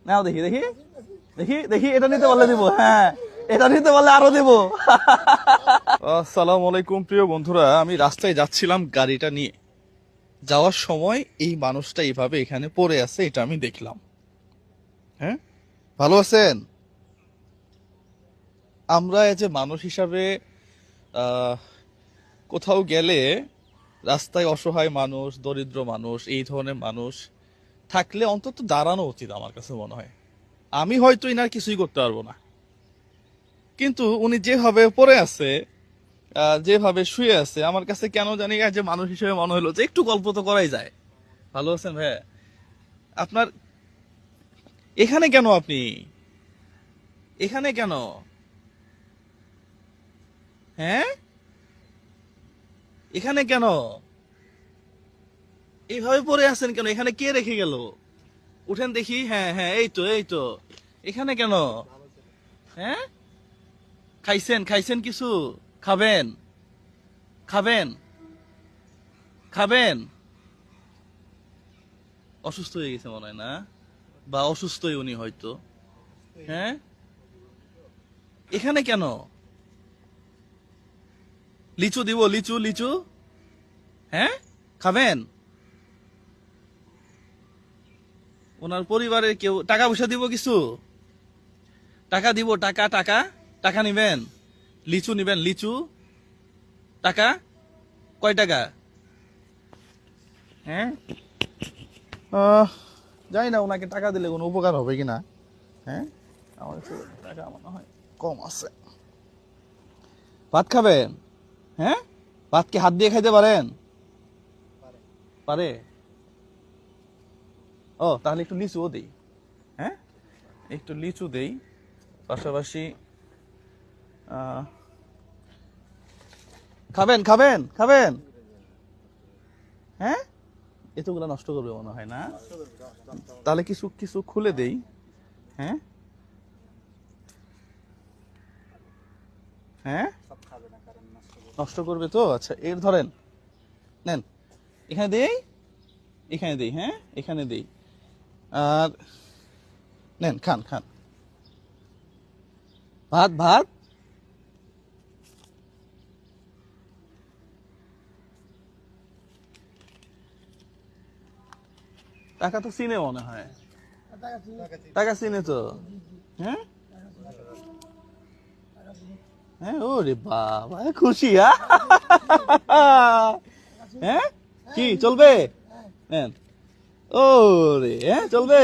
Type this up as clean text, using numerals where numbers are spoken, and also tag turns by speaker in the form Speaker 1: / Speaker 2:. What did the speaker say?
Speaker 1: নাও দেখি দেখি দেখি দেখি, এটা নিতে পারলে দিব। হ্যাঁ, এটা নিতে পারলে আরো দেব। আসসালামু আলাইকুম প্রিয় বন্ধুরা, আমি রাস্তায় যাচ্ছিলাম গাড়িটা নিয়ে। যাওয়ার সময় এই মানুষটা এইভাবে এখানে পড়ে আছে, এটা আমি দেখলাম। হ্যাঁ, ভালো আছেন? আমরা এই যে মানুষ হিসাবে আহ, কোথাও গেলে রাস্তায় অসহায় মানুষ, দরিদ্র মানুষ, এই ধরনের মানুষ থাকলে অন্তত দাঁড়ানো উচিত আমার কাছে মনে হয়। আমি হয়তো ইনার কিছুই করতে পারবো না, কিন্তু উনি যেভাবে পড়ে আছে, যেভাবে শুয়ে আছে, আমার কাছে কেন জানি যে মানুষ হিসেবে মনে হলো যে একটু গল্প তো করাই যায়। ভালো আছেন ভাই? আপনার এখানে কেন? আপনি এখানে কেন? হ্যাঁ, এখানে কেন? এইভাবে পড়ে আছেন কেন? এখানে কে রেখে গেল? উঠেন দেখি। হ্যাঁ হ্যাঁ, এই তো এই তো। এখানে কেন? হ্যাঁ, খাইছেন? খাইছেন কিছু? খাবেন? খাবেন? খাবেন? অসুস্থ হয়ে গেছে মনে হয় না, বা অসুস্থই উনি হয়তো। হ্যাঁ, এখানে কেন? লিচু দিব? লিচু লিচু? হ্যাঁ, খাবেন? ওনার পরিবারের কেউ টাকা পয়সা দিব কিছু? টাকা দিব? টাকা টাকা টাকা নিবেন? লিচু নিবেন? লিচু? টাকা? কয় টাকা? হ্যাঁ, জানি না ওনাকে টাকা দিলে কোনো উপকার হবে কিনা। হ্যাঁ, আমার কাছে টাকা মনে হয় কম আছে। ভাত খাবেন? হ্যাঁ, ভাত কি হাত দিয়ে খাইতে পারেন? পারে? ও, তাহলে একটু লিচুও দেই। হ্যাঁ, একটু লিচু দেই, পাশাপাশি আহ, খাবেন? খাবেন? খাবেন? হ্যাঁ, এতগুলা নষ্ট করবে মনে হয় না। তাহলে কিছু কিছু খুলে দেই। হ্যাঁ হ্যাঁ, নষ্ট করবে তো। আচ্ছা, এর ধরেন, নেন, এখানে দেই, এখানে দেই। হ্যাঁ, এখানে দেই। আর নেন, খান খান। ভাত ভাত। টাকা তো চিনে মনে হয়। টাকা চিনে তো। হ্যাঁ হ্যাঁ, ওরে বাবা, খুশি? হ্যাঁ, কি চলবে? নেন। ওরে, হ্যাঁ, চলবে।